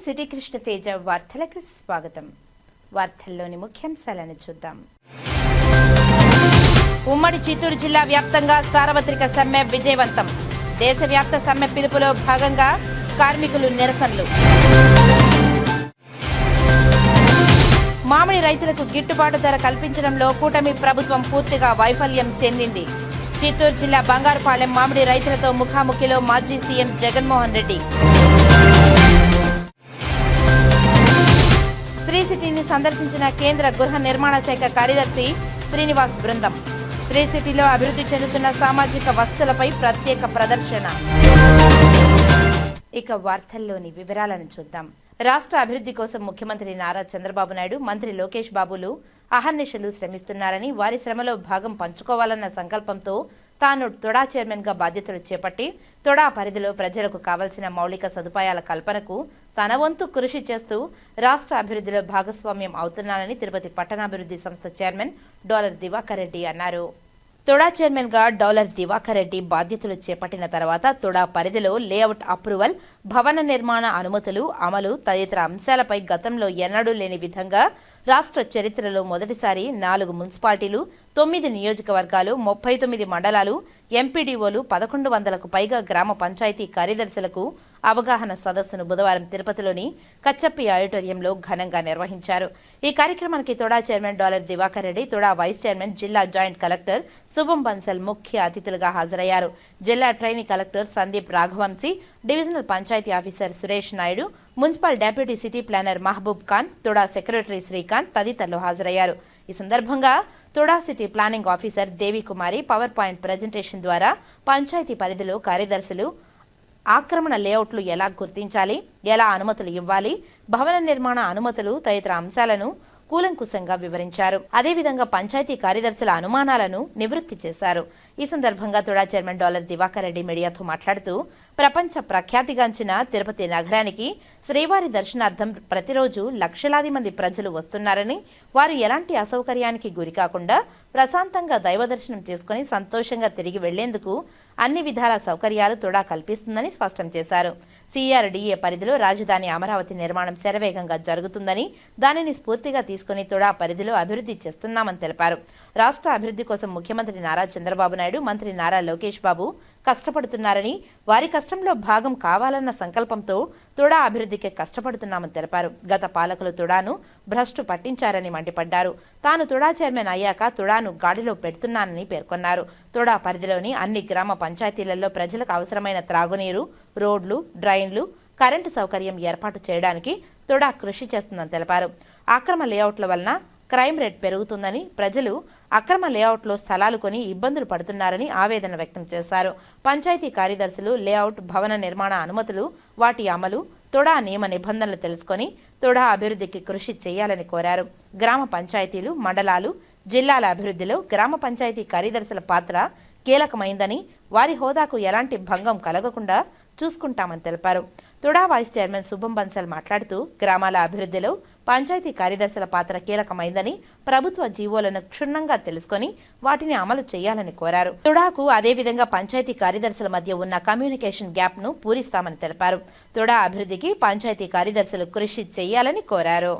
City Krishna Teja వార్తలకు స్వాగతం. వార్తల్లోని ముఖ్యాంశాలను చూద్దాం. ఉమ్మడి చిత్తూరు జిల్లా వ్యాప్తంగా సార్వత్రిక సమ్మె విజయవంతం. దేశవ్యాప్త సమ్మె పిలుపులో భాగంగా కార్మికులు నిరసనలు. మామిడి రైతులకు గిట్టుబాటు ధర కల్పించడంలో కూటమి ప్రభుత్వం పూర్తిగా వైఫల్యం చెందింది. చిత్తూరు జిల్లా బంగారుపాలెం మామిడి రైతులతో ముఖాముఖిలో మాజీ సీఎం జగన్మోహన్ రెడ్డి. శ్రీ సిటీని సందర్శించిన కేంద్ర గృహ నిర్మాణ శాఖ కార్యదర్శి శ్రీనివాస్ బృందం. శ్రీ సిటీలో అభివృద్ధి చెందుతున్న సామాజిక వస్తువులపై ప్రత్యేక ప్రదర్శన. ఇక వార్తల్లోని వివరాలను చూద్దాం. రాష్ట్ర అభివృద్ధి కోసం ముఖ్యమంత్రి నారా చంద్రబాబు నాయుడు, మంత్రి లోకేష్ బాబులు అహర్నిశలు శ్రమిస్తున్నారని, వారి శ్రమలో భాగం పంచుకోవాలన్న సంకల్పంతో తాను తొడా చైర్మన్గా బాధ్యతలు చేపట్టి తొడా పరిధిలో ప్రజలకు కావలసిన మౌలిక సదుపాయాల కల్పనకు తన వంతు కృషి చేస్తూ రాష్ట్ర అభివృద్ధిలో భాగస్వామ్యం అవుతున్నానని తిరుపతి పట్టణాభివృద్ధి సంస్థ చైర్మన్ డాలర్ దివాకర్ రెడ్డి అన్నారు. తొడా చైర్మన్గా డాలర్ దివాకర్ రెడ్డి బాధ్యతలు చేపట్టిన తర్వాత తొడా పరిధిలో లేఅవుట్ అప్రూవల్, భవన నిర్మాణ అనుమతులు అమలు తదితర అంశాలపై గతంలో ఎన్నడూ లేని విధంగా రాష్ట్ర చరిత్రలో మొదటిసారి 4 మున్సిపాలిటీలు, 9 నియోజకవర్గాలు, 39 మండలాలు, ఎంపీడీఓలు, 1100కు పైగా గ్రామ పంచాయతీ కార్యదర్శులకు అవగాహన సదస్సును బుధవారం తిరుపతిలోని కచ్చప్పి ఆడిటోరియంలో ఘనంగా నిర్వహించారు. ఈ కార్యక్రమానికి TUDA chairman Dollar Divakar Reddy, TUDA vice chairman జిల్లా జాయింట్ కలెక్టర్ శుభం బన్సల్ ముఖ్య అతిథులుగా హాజరయ్యారు. జిల్లా trainee collector Sandeep Raghavanshi, divisional panchayat officer Suresh Naidu, municipal deputy city planner Mehboob Khan, TUDA secretary Srikanth తదితరులు హాజరయ్యారు. ఈ సందర్భంగా TUDA city planning officer Devikumari power point presentation ద్వారా పంచాయతీ పరిధిలో కార్యదర్శులు ఆక్రమణ లేఅవుట్లు ఎలా గుర్తించాలి, ఎలా అనుమతులు ఇవ్వాలి, భవన నిర్మాణ అనుమతులు తదితర అంశాలను కూలంకుశంగా వివరించారు. అదేవిధంగా పంచాయతీ కార్యదర్శుల అనుమానాలను నివృత్తి చేశారు. ఈ సందర్భంగా తొడా చైర్మన్ డాలర్ దివాకర్ రెడ్డి మీడియాతో మాట్లాడుతూ ప్రపంచ ప్రఖ్యాతిగాంచిన తిరుపతి నగరానికి శ్రీవారి దర్శనార్థం ప్రతిరోజు లక్షలాది మంది ప్రజలు వస్తున్నారని, వారు ఎలాంటి అసౌకర్యానికి గురికాకుండా ప్రశాంతంగా దైవ దర్శనం చేసుకుని సంతోషంగా తిరిగి వెళ్లేందుకు అన్ని విధాల సౌకర్యాలు తొడా కల్పిస్తుందని స్పష్టం చేశారు. సిఆర్డీఏ పరిధిలో రాజధాని అమరావతి నిర్మాణం శరవేగంగా జరుగుతుందని, దానిని స్ఫూర్తిగా తీసుకుని తొడా పరిధిలో అభివృద్ధి చేస్తున్నామని తెలిపారు. రాష్ట్ర అభివృద్ధి కోసం ముఖ్యమంత్రి నారా చంద్రబాబు నాయుడు, మంత్రి నారా లోకేష్ బాబు కష్టపడుతున్నారని, వారి కష్టంలో భాగం కావాలన్న సంకల్పంతో తొడా అభివృద్ధికి కష్టపడుతున్నామని తెలిపారు. గత పాలకులు తొడాను భ్రష్టు పట్టించారని మండిపడ్డారు. తాను తొడా చైర్మన్ అయ్యాక తొడాను గాడిలో పెడుతున్నానని పేర్కొన్నారు. తొడా పరిధిలోని అన్ని గ్రామ పంచాయతీలలో ప్రజలకు అవసరమైన త్రాగునీరు, రోడ్లు, డ్రైన్లు, కరెంటు సౌకర్యం ఏర్పాటు చేయడానికి తొడా కృషి చేస్తుందని తెలిపారు. అక్రమ లేఅవుట్ల వలన క్రైమ్ రేట్ పెరుగుతుందని, ప్రజలు అక్రమ లేఅవుట్లో స్థలాలు కొని ఇబ్బందులు పడుతున్నారని ఆవేదన వ్యక్తం చేశారు. పంచాయతీ కార్యదర్శులు లేఅవుట్, భవన నిర్మాణ అనుమతులు, వాటి అమలు, తొడా నియమ నిబంధనలు తెలుసుకొని తొడా అభివృద్ధికి కృషి చేయాలని కోరారు. గ్రామ పంచాయతీలు, మండలాలు, జిల్లాల అభివృద్ధిలో గ్రామ పంచాయతీ కార్యదర్శుల పాత్ర కీలకమైందని, వారి హోదాకు ఎలాంటి భంగం కలగకుండా చూసుకుంటామని తెలిపారు. తొడా వైస్ చైర్మన్ శుభం బన్సల్ మాట్లాడుతూ గ్రామాల అభివృద్ధిలో పంచాయతీ కార్యదర్శుల పాత్ర కీలకమైందని, ప్రభుత్వ జీవోలను క్షుణ్ణంగా తెలుసుకొని వాటిని అమలు చేయాలని కోరారు. తొడాకు అదేవిధంగా పంచాయతీ కార్యదర్శుల మధ్య ఉన్న కమ్యూనికేషన్ గ్యాప్ ను పూరిస్తామని తెలిపారు. తొడా అభివృద్ధికి పంచాయతీ కార్యదర్శులు కృషి చేయాలని కోరారు.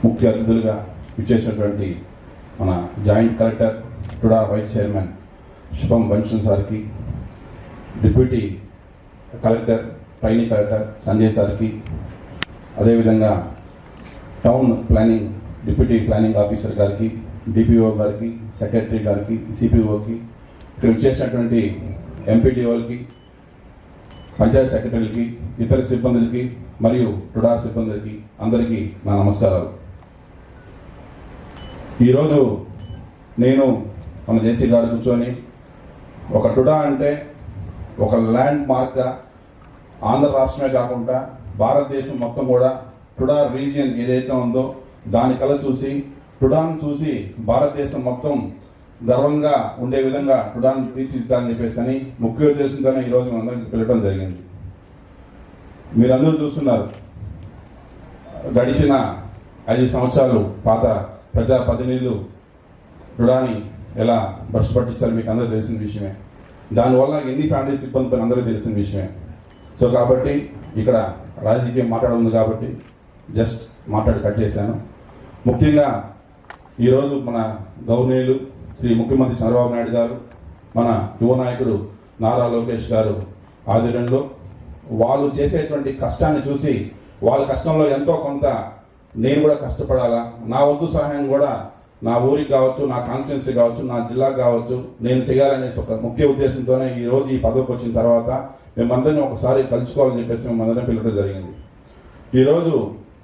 ముఖ్య అతిథులుగా విచ్చేసినటువంటి మన జాయింట్ కలెక్టర్ తొడా వైస్ చైర్మన్ శుభం బన్సల్ సార్కి, deputy collector trainee collector Sanjay సార్కి, అదేవిధంగా town planning deputy planning officer గారికి, డిపిఓ గారికి, సెక్రటరీ గారికి, సిపిఓకి, ఇక్కడ విచ్చేసినటువంటి ఎంపీడీఓలకి, పంచాయత్ సెక్రటరీలకి, ఇతర సిబ్బందులకి మరియు తొడా సిబ్బందికి అందరికీ నా నమస్కారాలు. ఈరోజు నేను మన జేసీ గారు కూర్చొని ఒక తొడా అంటే ఒక ల్యాండ్ మార్క్గా ఆంధ్ర రాష్ట్రమే కాకుండా భారతదేశం మొత్తం కూడా తొడా రీజియన్ ఏదైతే ఉందో దాని కళ చూసి, తొడాను చూసి భారతదేశం మొత్తం గర్వంగా ఉండే విధంగా తొడాను తీర్చిదిద్దాలని చెప్పేసి ముఖ్య ఉద్దేశంతోనే ఈరోజు మనందరికీ పిలవడం జరిగింది. మీరందరూ చూస్తున్నారు, గడిచిన 5 సంవత్సరాలు పాత ప్రజాప్రతినిధులు తొడాని ఎలా భ్రష్టు పట్టించారు మీకు అందరూ తెలిసిన విషయమే. దానివల్ల ఎన్ని ఫ్యామిలీస్ ఇబ్బంది పని అందరూ తెలిసిన విషయమే. సో కాబట్టి ఇక్కడ రాజకీయం మాట్లాడుంది కాబట్టి జస్ట్ మాట్లాడి కట్ చేశాను. ముఖ్యంగా ఈరోజు మన గవర్నీయులు శ్రీ ముఖ్యమంత్రి చంద్రబాబు నాయుడు గారు, మన యువ నాయకుడు నారా లోకేష్ గారు ఆధ్వర్యంలో వాళ్ళు చేసేటువంటి కష్టాన్ని చూసి వాళ్ళ కష్టంలో ఎంతో కొంత నేను కూడా కష్టపడాలా, నా వంతు సహాయం కూడా నా ఊరికి కావచ్చు, నా కాన్స్టిట్యున్సీ కావచ్చు, నా జిల్లాకు కావచ్చు నేను చేయాలనే ఒక ముఖ్య ఉద్దేశంతోనే ఈరోజు ఈ పదవికి వచ్చిన తర్వాత మేమందరినీ ఒకసారి కలుసుకోవాలని చెప్పేసి మేమందరం పిలవడం జరిగింది. ఈరోజు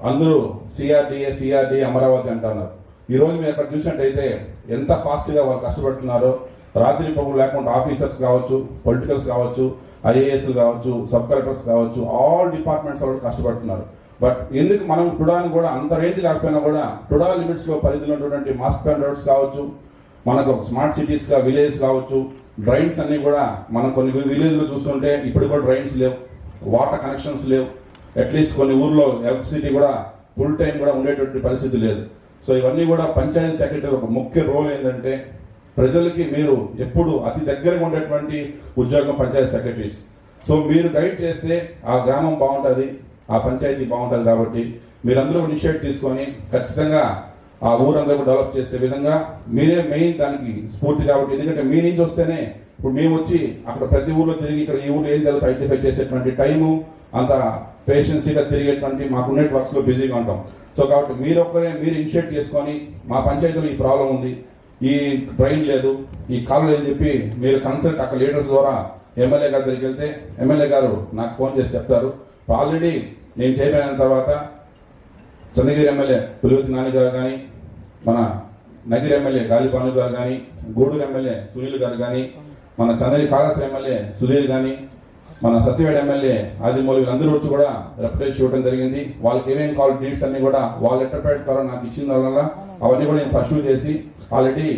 అందరూ సిఆర్డీఏ అమరావతి అంటున్నారు. ఈరోజు మీరు అక్కడ చూసినట్టయితే ఎంత ఫాస్ట్గా వాళ్ళు కష్టపడుతున్నారో, రాత్రి పగులు లేకుండా ఆఫీసర్స్ కావచ్చు, పొలిటికల్స్ కావచ్చు, ఐఏఎస్ కావచ్చు, సబ్ కలెక్టర్స్ కావచ్చు, ఆల్ డిపార్ట్మెంట్స్ వాళ్ళు కష్టపడుతున్నారు. బట్ ఎందుకు మనం టుడాని కూడా అంత రేంజ్ కాకపోయినా కూడా టుడా లిమిట్స్లో పరిధిలో ఉన్నటువంటి మాస్ ప్లాన్ రోడ్స్ కావచ్చు, మనకు స్మార్ట్ సిటీస్గా విలేజ్ కావచ్చు, డ్రైన్స్ అన్నీ కూడా మనం కొన్ని విలేజ్లో చూస్తుంటే ఇప్పుడు కూడా డ్రైన్స్ లేవు, వాటర్ కనెక్షన్స్ లేవు, అట్లీస్ట్ కొన్ని ఊర్లో ఎలక్ట్రిసిటీ కూడా ఫుల్ టైం కూడా ఉండేటువంటి పరిస్థితి లేదు. సో ఇవన్నీ కూడా పంచాయతీ సెక్రటరీ ఒక ముఖ్య రోల్ ఏంటంటే ప్రజలకి మీరు ఎప్పుడు అతి దగ్గరగా ఉండేటువంటి ఉద్యోగం పంచాయతీ సెక్రటరీస్. సో మీరు గైడ్ చేస్తే ఆ గ్రామం బాగుంటుంది, ఆ పంచాయతీ బాగుంటుంది. కాబట్టి మీరందరూ ఇనిషియేట్ తీసుకొని ఖచ్చితంగా ఆ ఊరందరూ డెవలప్ చేసే విధంగా మీరే మెయిన్ దానికి స్ఫూర్తి. కాబట్టి ఎందుకంటే మీ నుంచి వస్తేనే ఇప్పుడు మేము వచ్చి అక్కడ ప్రతి ఊర్లో తిరిగి ఇక్కడ ఈ ఊరు ఏం జరుగుతుంది ఐడెంటిఫై చేసేటువంటి టైము అంత పేషెన్సీగా తిరిగేటువంటి మాకున్నే వర్క్స్లో బిజీగా ఉంటాం. సో కాబట్టి మీరు ఇనిషియేట్ చేసుకొని మా పంచాయతీలో ఈ ప్రాబ్లం ఉంది, ఈ ట్రైన్ లేదు, ఈ కాలు అని చెప్పి మీరు కన్సల్ట్ అక్కడ లీడర్స్ ద్వారా ఎమ్మెల్యే గారి దగ్గరికి వెళ్తే ఎమ్మెల్యే గారు నాకు ఫోన్ చేసి చెప్తారు. ఆల్రెడీ నేను చేయబోయిన తర్వాత చంద్రగిరి ఎమ్మెల్యే పులివతి నాని గారు కానీ, మన నగిరి ఎమ్మెల్యే గాలిపాను గారు కానీ, గూడూరు ఎమ్మెల్యే సునీల్ గారు కానీ, మన చంద్రగిరి కాళాశ్రీ ఎమ్మెల్యే సుధీర్ కానీ, మన సత్యవేడ ఎమ్మెల్యే ఆదిమూలి వీళ్ళందరూ వచ్చి కూడా రెప్యుటేషన్ ఇవ్వడం జరిగింది. వాళ్ళకి ఏమేమి కావాలి నీడ్స్ అన్ని కూడా వాళ్ళ లెటర్ ద్వారా నాకు ఇచ్చిన వల్ల అవన్నీ కూడా నేను పర్సూ చేసి ఆల్రెడీ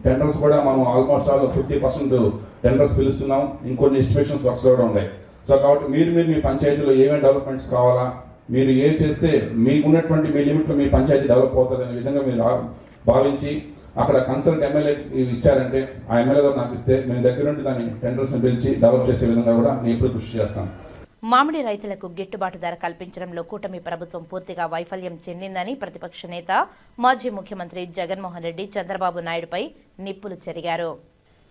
టెండర్స్ కూడా మనం ఆల్మోస్ట్ ఆల్ 50% టెండర్స్ పిలుస్తున్నాం. ఇంకొన్ని ఎస్టిమేషన్స్ వర్క్స్ కూడా ఉన్నాయి. సో కాబట్టి మీరు మీ పంచాయతీలో ఏమేమి డెవలప్మెంట్స్ కావాలా, మీరు ఏ చేస్తే మీకున్నటువంటి మీ లిమిట్లో మీ పంచాయతీ డెవలప్ అవుతుంది అనే విధంగా మీరు భావించి అక్కడ కన్సల్ట్ ఎమ్మెల్యే ఇచ్చారంటే ఆ ఎమ్మెల్యే గారు నాకు ఇస్తే మేము దగ్గర నుండి దాన్ని టెండర్స్ పిలిచి డెవలప్ చేసే విధంగా కూడా నేను ఎప్పుడు కృషి చేస్తాను. మామిడి రైతులకు గిట్టుబాటు ధర కల్పించడంలో కూటమి ప్రభుత్వం పూర్తిగా వైఫల్యం చెందిందని ప్రతిపక్ష నేత మాజీ ముఖ్యమంత్రి జగన్మోహన్ రెడ్డి చంద్రబాబు నాయుడుపై నిప్పులు చెరిగారు.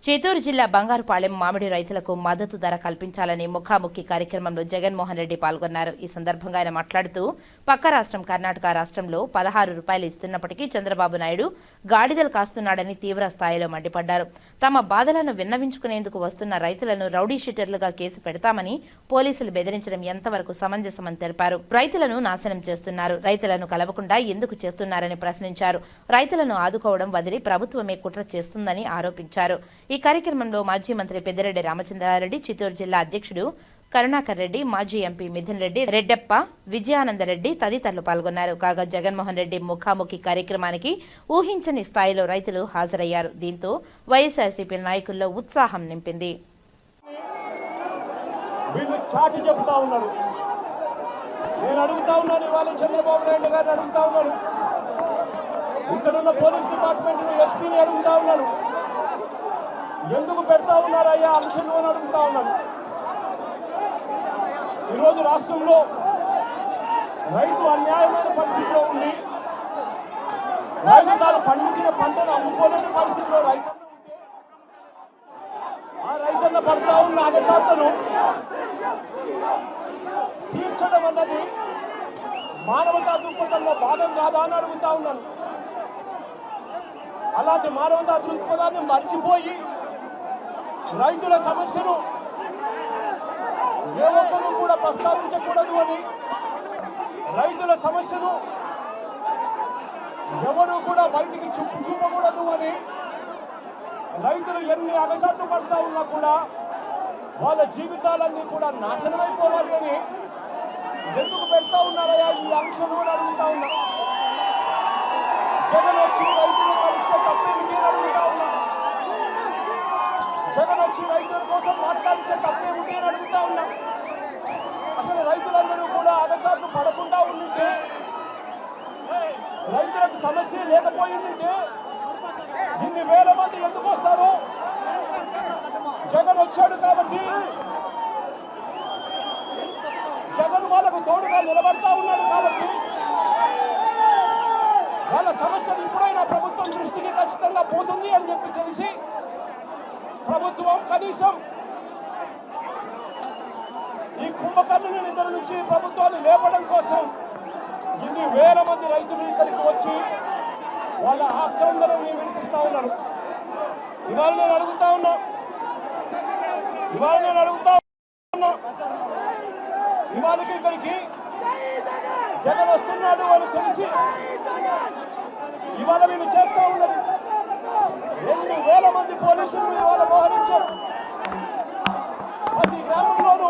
చిత్తూరు జిల్లా బంగారుపాలెం మామిడి రైతులకు మద్దతు ధర కల్పించాలని ముఖాముఖి కార్యక్రమంలో జగన్మోహన్ రెడ్డి పాల్గొన్నారు. ఈ సందర్భంగా ఆయన మాట్లాడుతూ పక్క రాష్ట్రం కర్ణాటక రాష్ట్రంలో 16 రూపాయలు ఇస్తున్నప్పటికీ చంద్రబాబు నాయుడు గాడిదలు కాస్తున్నాడని తీవ్ర స్థాయిలో మండిపడ్డారు. తమ బాధలను విన్నవించుకునేందుకు వస్తున్న రైతులను రౌడీ షీటర్లుగా కేసు పెడతామని పోలీసులు బెదిరించడం ఎంతవరకు సమంజసమని తెలిపారు. రైతులను నాశనం చేస్తున్నారు, రైతులను కలవకుండా ఎందుకు చేస్తున్నారని ప్రశ్నించారు. రైతులను ఆదుకోవడం వదిలి ప్రభుత్వమే కుట్ర చేస్తుందని ఆరోపించారు. ఈ కార్యక్రమంలో మాజీ మంత్రి పెద్దిరెడ్డి రామచంద్రారెడ్డి, చిత్తూరు జిల్లా అధ్యక్షుడు కరుణాకర్ రెడ్డి, మాజీ ఎంపీ మిథున్ రెడ్డి, రెడ్డప్ప, విజయానందరెడ్డి తదితరులు పాల్గొన్నారు. కాగా జగన్మోహన్ రెడ్డి ముఖాముఖి కార్యక్రమానికి ఊహించని స్థాయిలో రైతులు హాజరయ్యారు. దీంతో వైఎస్ఆర్సీపీ నాయకుల్లో ఉత్సాహం నింపింది. ఎందుకు పెడతా ఉన్నారయ్యా అంశాలు అని అడుగుతా ఉన్నాను. ఈరోజు రాష్ట్రంలో రైతు అన్యాయమైన పరిస్థితిలో ఉంది. రైతు తాను పండించిన పంటను అమ్ముకోలేని పరిస్థితిలో రైతన్న ఉంటే ఆ రైతన్న పడతా ఉన్న అగసాట్లను తీర్చడం అన్నది మానవతా దృక్పథంలో భాగం కాదా అని అడుగుతా ఉన్నాను. అలాంటి మానవతా దృక్పథాన్ని మర్చిపోయి రైతుల సమస్యను ఏ ఒక్కరూ కూడా ప్రస్తావించకూడదు అని, రైతుల సమస్యను ఎవరు కూడా బయటికి చూపకూడదు అని, రైతులు ఎన్ని అగసాట్లు పడతా ఉన్నా కూడా వాళ్ళ జీవితాలన్నీ కూడా నాశనమైపోవాలి అని ఎందుకు పెడతా ఉన్నారయ్యా ఈ అంశాలు అని అడుగుతా ఉన్నా. జగన్ వచ్చి రైతులు కలిస్తే తప్పేమిటి అని అడుగుతా ఉన్నా. జగన్ వచ్చి రైతుల కోసం మాట్లాడితే తప్పేమిటి అని అడుగుతా ఉన్నా. అసలు రైతులందరూ కూడా అగసాట్లు పడకుండా ఉంటే, రైతులకు సమస్య లేకపోయిందంటే ఇన్ని వేల మంది ఎందుకు వస్తారు? జగన్ వచ్చాడు కాబట్టి జగన్ వాళ్ళకు తోడుగా నిలబడతా ఉన్నాడు కాబట్టి వాళ్ళ సమస్యలు ఇప్పుడైనా ప్రభుత్వం దృష్టికి ఖచ్చితంగా పోతుంది అని చెప్పి తెలిసి ప్రభుత్వం కనీసం ఈ కుంభకర్ణుల నిద్ర నుంచి ప్రభుత్వాన్ని లేపడం కోసం ఇన్ని వేల మంది రైతులు ఇక్కడికి వచ్చి వాళ్ళ ఆక్రందనని వినిపిస్తా ఉన్నారు. ఇవాళ నేను అడుగుతా ఉన్నా ఇవాళకి ఇక్కడికి జగన్ వస్తున్నాడు అని తెలిసి ఇవాళ వీళ్ళు చేస్తా ఉన్నది 2,000 మంది పోలీసులు ఇవాళ మోహరించారు. ప్రతి గ్రామంలోనూ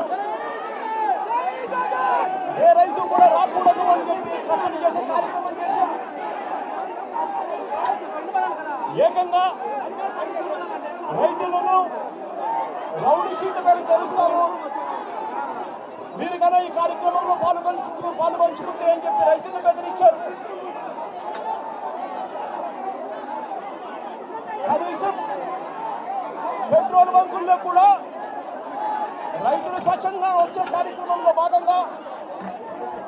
ఏ రైతు కూడా రాకూడదు అని చెప్పి కట్టడి చేసే కార్యక్రమం చేశారు. ఏకంగా రైతులను రౌడీ షీట్ మీద తెరుస్తాము, మీరు కన్నా ఈ కార్యక్రమంలో పాల్పంచుకుంటే అని చెప్పి రైతులను బెదిరించారు. కనీసం పెట్రోల్ బంకుల్లో కూడా రైతులు స్వచ్ఛంగా వచ్చే కార్యక్రమంలో భాగంగా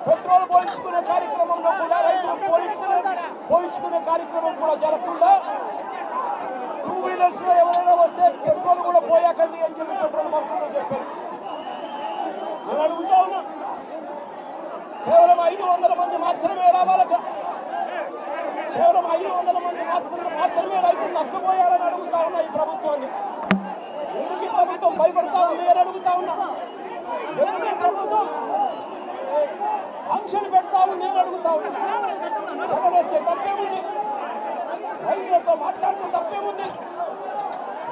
పెట్రోల్ పోయించుకునే కార్యక్రమంలో కూడా రైతులు పోయించుకునే కార్యక్రమం కూడా జరగకుండా 2 వీలర్స్ లో ఎవరైనా వస్తే పెట్రోల్ కూడా పోయాకండి అని చెప్పి పెట్రోల్ బంకుల్లో చెప్పారు. నేను అడుగుతా ఉన్నా, కేవలం 500 మంది మాత్రమే రావాలట, కేవలం 500 మంది మాత్రమే రైతులు నష్టపోయారని అడుగుతా ఉన్నా ఈ ప్రభుత్వాన్ని. ఎందుకు ఈ ప్రభుత్వం భయపడతా ఉంది అని అడుగుతా ఉన్నా. ఎందుకు ఈ ప్రభుత్వం ఆంక్షలు పెడతా ఉంది అని అడుగుతా ఉన్నా. జగన్ వస్తే తప్పేముంది, రైతులతో మాట్లాడితే తప్పేముంది,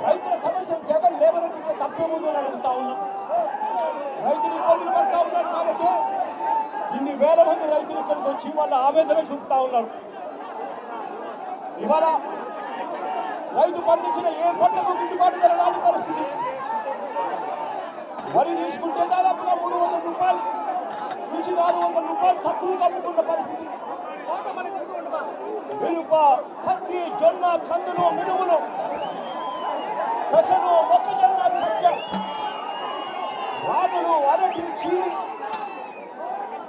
రైతుల సమస్యలు జగన్ లేవనెత్తితే తప్పేముంది అని అడుగుతా ఉన్నా. రైతులు ఇబ్బందులు పడతా ఉన్నారు కాబట్టి ఇన్ని వేల మంది రైతులు ఇక్కడికి వచ్చి వాళ్ళ ఆవేదన చూపుతా ఉన్నారు. ఇవాళ రైతు పండించిన ఏ పంటకు గిట్టుబాటు ధర రాని పరిస్థితి. వరి తీసుకుంటే దాదాపుగా 300 రూపాయలు నుంచి 400 రూపాయలు తక్కువగా అమ్ముకున్న పరిస్థితి. మిరప, పత్తి, జొన్న, కందులు, మినుములు, పెసలు, మొక్కజొన్న, సజ్జ, రాగులు, అరటి, చీని,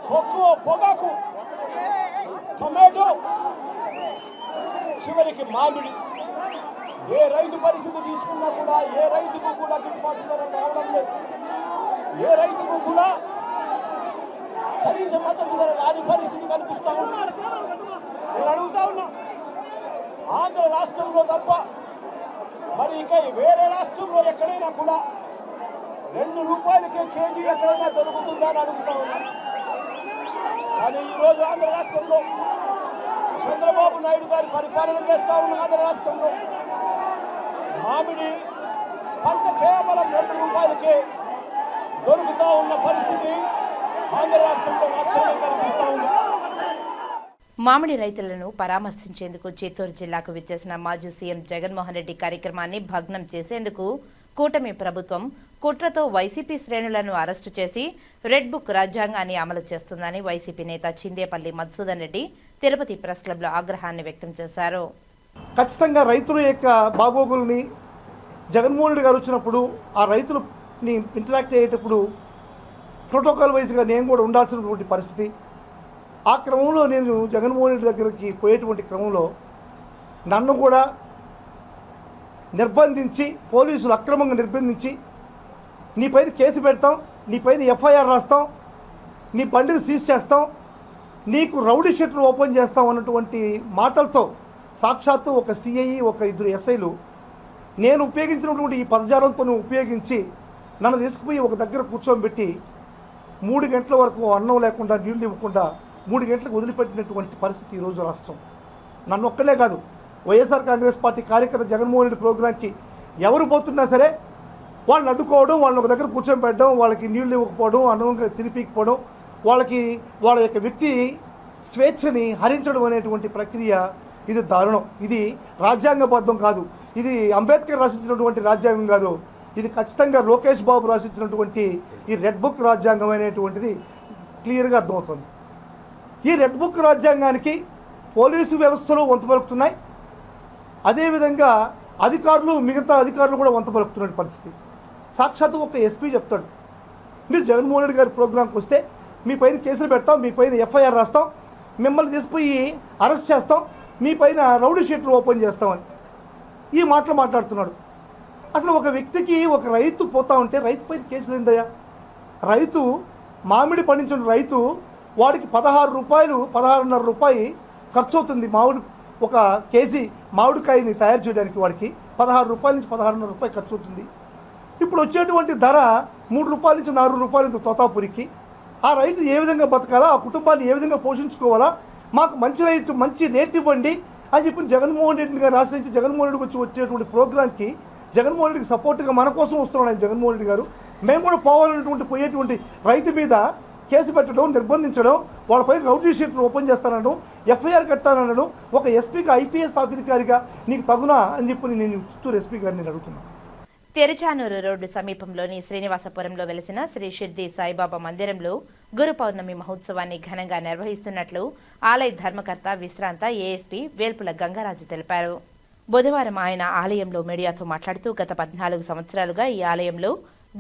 కొక్కు, పొగాకు, టొమాటో, చివరికి మామిడి. ఏ రైతు పరిస్థితి తీసుకున్నా కూడా ఏ రైతుకు కూడా గిట్టుబాటు ధర రావడం లేదు. ఏ రైతుకు కూడా కనీస మద్దతు ధర రాని పరిస్థితి కనిపిస్తా ఉంది. నేను అడుగుతా ఉన్నా, ఆంధ్ర రాష్ట్రంలో తప్ప మరి ఇక వేరే రాష్ట్రంలో ఎక్కడైనా కూడా 2 రూపాయలకే కేజీ ఎక్కడైనా దొరుకుతుందా అని అడుగుతా ఉన్నా. కానీ ఈరోజు ఆంధ్ర రాష్ట్రంలో చంద్రబాబు నాయుడు గారి పరిపాలన చేస్తా ఉన్న ఆంధ్ర రాష్ట్రంలో మామిడి పంట కేవలం 2 రూపాయలకే దొరుకుతా ఉన్న పరిస్థితి ఆంధ్ర రాష్ట్రంలో మాత్రమే కనిపిస్తా ఉంది. మామిడి రైతులను పరామర్శించేందుకు చిత్తూరు జిల్లాకు విచ్చేసిన మాజీ సీఎం జగన్మోహన్ రెడ్డి కార్యక్రమాన్ని భగ్నం చేసేందుకు కూటమి ప్రభుత్వం కుట్రతో వైసీపీ శ్రేణులను అరెస్టు చేసి రెడ్ బుక్ రాజ్యాంగాన్ని అమలు చేస్తుందని వైసీపీ నేత చిందేపల్లి మధుసూదన్ రెడ్డి తిరుపతి ప్రెస్ క్లబ్లో ఆగ్రహాన్ని వ్యక్తం చేశారు. ఖచ్చితంగా రైతుల యొక్క బాగోగుల్ని జగన్మోహన్ రెడ్డి గారు వచ్చినప్పుడు ఆ రైతులని ఇంటరాక్ట్ అయ్యేటప్పుడు ప్రోటోకాల్ వైజ్గా నేను కూడా ఉండాల్సినటువంటి పరిస్థితి. ఆ క్రమంలో నేను జగన్మోహన్ రెడ్డి దగ్గరికి పోయేటువంటి క్రమంలో నన్ను కూడా నిర్బంధించి పోలీసులు అక్రమంగా నిర్బంధించి నీ పైన కేసు పెడతాం, నీ పైన ఎఫ్ఐఆర్ రాస్తాం, నీ బండిని సీజ్ చేస్తాం, నీకు రౌడీ షీట్లు ఓపెన్ చేస్తాం అన్నటువంటి మాటలతో సాక్షాత్తు ఒక సిఐ, ఒక 2 ఎస్ఐలు నేను ఉపయోగించినటువంటి ఈ పదజాలంతో ఉపయోగించి నన్ను తీసుకుపోయి ఒక దగ్గర కూర్చోబెట్టి 3 గంటల వరకు అన్నం లేకుండా నీళ్లు ఇవ్వకుండా 3 గంటలకు వదిలిపెట్టినటువంటి పరిస్థితి ఈరోజు రాష్ట్రం. నన్ను ఒక్కనే కాదు, వైఎస్ఆర్ కాంగ్రెస్ పార్టీ కార్యకర్త జగన్మోహన్ రెడ్డి ప్రోగ్రాంకి ఎవరు పోతున్నా సరే వాళ్ళని అడ్డుకోవడం, వాళ్ళని ఒక దగ్గర కూర్చోబెట్టడం, వాళ్ళకి నీళ్లు ఇవ్వకపోవడం, అన్నం తినిపించకపోవడం, వాళ్ళకి వాళ్ళ యొక్క వ్యక్తి స్వేచ్ఛని హరించడం అనేటువంటి ప్రక్రియ ఇది దారుణం. ఇది రాజ్యాంగబద్ధం కాదు, ఇది అంబేద్కర్ రాసించినటువంటి రాజ్యాంగం కాదు, ఇది ఖచ్చితంగా లోకేష్ బాబు రాసించినటువంటి ఈ రెడ్ బుక్ రాజ్యాంగం అనేటువంటిది క్లియర్గా అర్థమవుతుంది. ఈ రెడ్ బుక్ రాజ్యాంగానికి పోలీసు వ్యవస్థలు వంత పలుకుతున్నాయి, అదేవిధంగా అధికారులు, మిగతా అధికారులు కూడా వంత పలుకుతున్న పరిస్థితి. సాక్షాత్తు ఒక ఎస్పీ చెప్తాడు, మీరు జగన్మోహన్ రెడ్డి గారి ప్రోగ్రాంకి వస్తే మీ పైన కేసులు పెడతాం, మీ పైన ఎఫ్ఐఆర్ రాస్తాం, మిమ్మల్ని తీసుకుపోయి అరెస్ట్ చేస్తాం, మీ పైన రౌడీ షీట్లు ఓపెన్ చేస్తామని ఈ మాటలు మాట్లాడుతున్నాడు. అసలు ఒక వ్యక్తికి ఒక రైతు పోతా ఉంటే రైతు పైన కేసులు ఏందయ్యా? రైతు మామిడి పండించిన రైతు వాడికి 16 రూపాయలు 16.5 రూపాయి ఖర్చు అవుతుంది. ఒక కేజీ మామిడికాయని తయారు చేయడానికి వాడికి 16 రూపాయల నుంచి 16.5 రూపాయలు ఖర్చు అవుతుంది. ఇప్పుడు వచ్చేటువంటి ధర 3 రూపాయల నుంచి 4 రూపాయలు తోతాపురికి. ఆ రైతు ఏ విధంగా బతకాలా, ఆ కుటుంబాన్ని ఏ విధంగా పోషించుకోవాలా, మాకు మంచి రేట్ ఇవ్వండి అని చెప్పి జగన్మోహన్ రెడ్డి గారు ఆశ్రయించి జగన్మోహన్ రెడ్డికి వచ్చేటువంటి ప్రోగ్రాంకి జగన్మోహన్ రెడ్డికి సపోర్ట్గా మన కోసం వస్తున్నాడు ఆయన జగన్మోహన్ రెడ్డి గారు. మేము కూడా పోయేటువంటి రైతు మీద కేసు పెట్టడం, నిర్బంధించడం, వాళ్ళపైన రౌడీ షీట్లు ఓపెన్ చేస్తానడం, ఎఫ్ఐఆర్ కట్టానడం, ఒక ఎస్పీగా ఐపీఎస్ అధికారిగా నీకు తగునా అని చెప్పి నేను చిత్తూరు ఎస్పీ గారిని అడుగుతున్నాను. తెరచానూరు రోడ్డు సమీపంలోని శ్రీనివాసపురంలో వెలిసిన శ్రీ షిర్డీ సాయిబాబా మందిరంలో గురు పౌర్ణమి మహోత్సవాన్ని ఘనంగా నిర్వహిస్తున్నట్లు ఆలయ ధర్మకర్త విశ్రాంత ఏఎస్పీ వేల్పుల గంగరాజు తెలిపారు. బుధవారం ఆయన ఆలయంలో మీడియాతో మాట్లాడుతూ గత 14 సంవత్సరాలుగా ఈ ఆలయంలో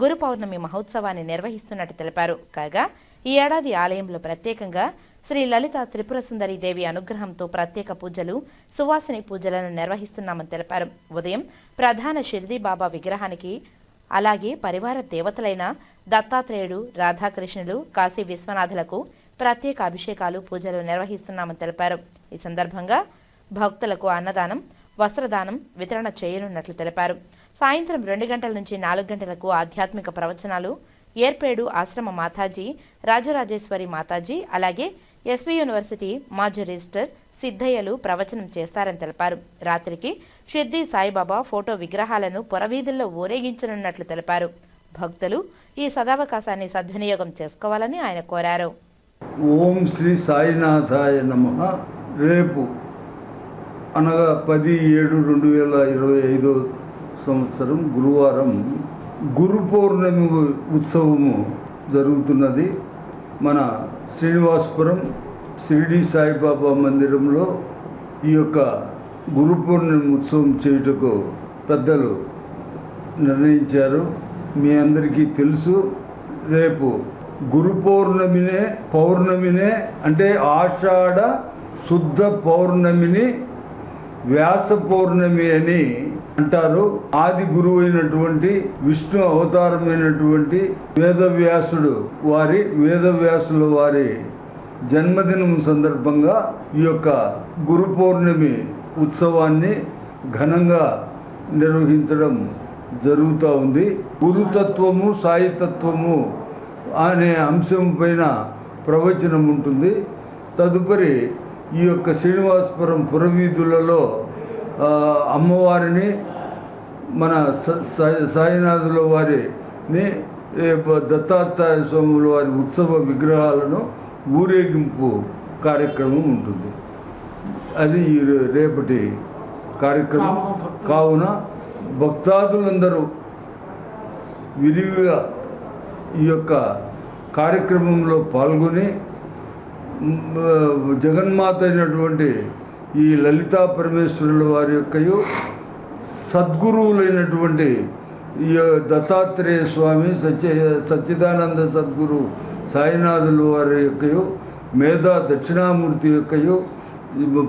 గురు పౌర్ణమి మహోత్సవాన్ని నిర్వహిస్తున్నట్టు తెలిపారు. కాగా ఈ ఏడాది ఆలయంలో ప్రత్యేకంగా శ్రీ లలిత త్రిపుర సుందరి దేవి అనుగ్రహంతో ప్రత్యేక పూజలు, సువాసిని పూజలను నిర్వహిస్తున్నామని తెలిపారు. ఉదయం ప్రధాన షిర్డీ బాబా విగ్రహానికి, అలాగే పరివార దేవతలైన దత్తాత్రేయుడు, రాధాకృష్ణులు, కాశీ విశ్వనాథులకు ప్రత్యేక అభిషేకాలు, పూజలు నిర్వహిస్తున్నామని తెలిపారు. ఈ సందర్భంగా భక్తులకు అన్నదానం, వస్త్రదానం వితరణ చేయనున్నట్లు తెలిపారు. సాయంత్రం 2 గంటల నుంచి 4 గంటలకు ఆధ్యాత్మిక ప్రవచనాలు ఏర్పేడు ఆశ్రమ మాతాజీ, రాజరాజేశ్వరి మాతాజీ, అలాగే ఎస్వి యూనివర్సిటీ మాజీ రిజిస్టర్ సిద్ధయ్యలు ప్రవచనం చేస్తారని తెలిపారు. రాత్రికి షిర్డీ సాయిబాబా ఫోటో విగ్రహాలను పురవీధుల్లో ఊరేగించనున్నట్లు తెలిపారు. భక్తులు ఈ సదావకాశాన్ని సద్వినియోగం చేసుకోవాలని ఆయన కోరారు. ఓం శ్రీ సాయినాథాయ నమః. రేపు అనగా 10/7/2025 సంవత్సరం గురువారం గురు పౌర్ణమి ఉత్సవము జరుగుతున్నది. మన శ్రీనివాసపురం షిర్డీ సాయిబాబా మందిరంలో ఈ యొక్క గురు పౌర్ణమి ఉత్సవం చేయుటకు పెద్దలు నిర్ణయించారు. మీ అందరికీ తెలుసు, రేపు గురు పౌర్ణమినే అంటే ఆషాఢ శుద్ధ పౌర్ణమిని వ్యాస పౌర్ణమి అని అంటారు. ఆది గురువు అయినటువంటి విష్ణు అవతారమైనటువంటి వేదవ్యాసుల వారి జన్మదినం సందర్భంగా ఈ యొక్క గురు పౌర్ణమి ఉత్సవాన్ని ఘనంగా నిర్వహించడం జరుగుతూ ఉంది. గురుతత్వము, సాయితత్వము అనే అంశం పైన ప్రవచనం ఉంటుంది. తదుపరి ఈ యొక్క శ్రీనివాసపురం పురవీధులలో అమ్మవారిని, మన సాయినాథుల వారిని, దత్తాత్రేయ స్వాముల వారి ఉత్సవ విగ్రహాలను ఊరేగింపు కార్యక్రమం ఉంటుంది. అది రేపటి కార్యక్రమం కావున భక్తాదులందరూ విరివిగా ఈ యొక్క కార్యక్రమంలో పాల్గొని జగన్మాత అయినటువంటి ఈ లలితా పరమేశ్వరుల వారి యొక్కయు, సద్గురువులైనటువంటి ఈ దత్తాత్రేయ స్వామి, సచ్చిదానంద సద్గురు సాయినాథుల వారి యొక్కయు, మేధా దక్షిణామూర్తి యొక్కయు,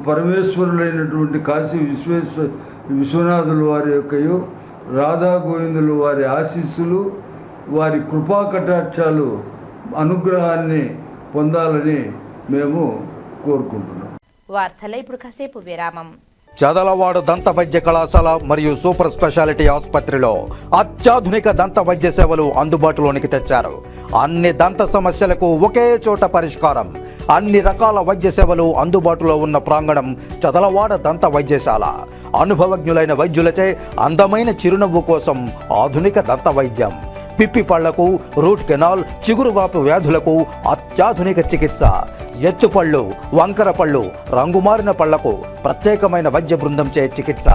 పరమేశ్వరులైనటువంటి కాశీ విశ్వనాథుల వారి యొక్కయు, రాధా గోవిందుల వారి ఆశీస్సులు, వారి కృపా కటాక్షాలు, అనుగ్రహాన్ని పొందాలని మేము కోరుకుంటున్నాం. వార్తలో ఇప్పుడు కాసేపు విరామం. చదలవాడ దంత వైద్య కళాశాల మరియు సూపర్ స్పెషాలిటీ ఆసుపత్రిలో అత్యాధునిక దంత వైద్య సేవలు అందుబాటులోనికి తెచ్చారు. అన్ని దంత సమస్యలకు ఒకే చోట పరిష్కారం. అన్ని రకాల వైద్య సేవలు అందుబాటులో ఉన్న ప్రాంగణం చదలవాడ దంత వైద్యశాల. అనుభవజ్ఞులైన వైద్యులచే అందమైన చిరునవ్వు కోసం ఆధునిక దంత వైద్యం. పిప్పి పళ్లకు, రూట్ కెనాల్, చిగురువాపు వ్యాధులకు అత్యాధునిక చికిత్స. ఎత్తుపళ్ళు, వంకర పళ్ళు, రంగుమారిన పళ్లకు ప్రత్యేకమైన వైద్య బృందంచే చికిత్స.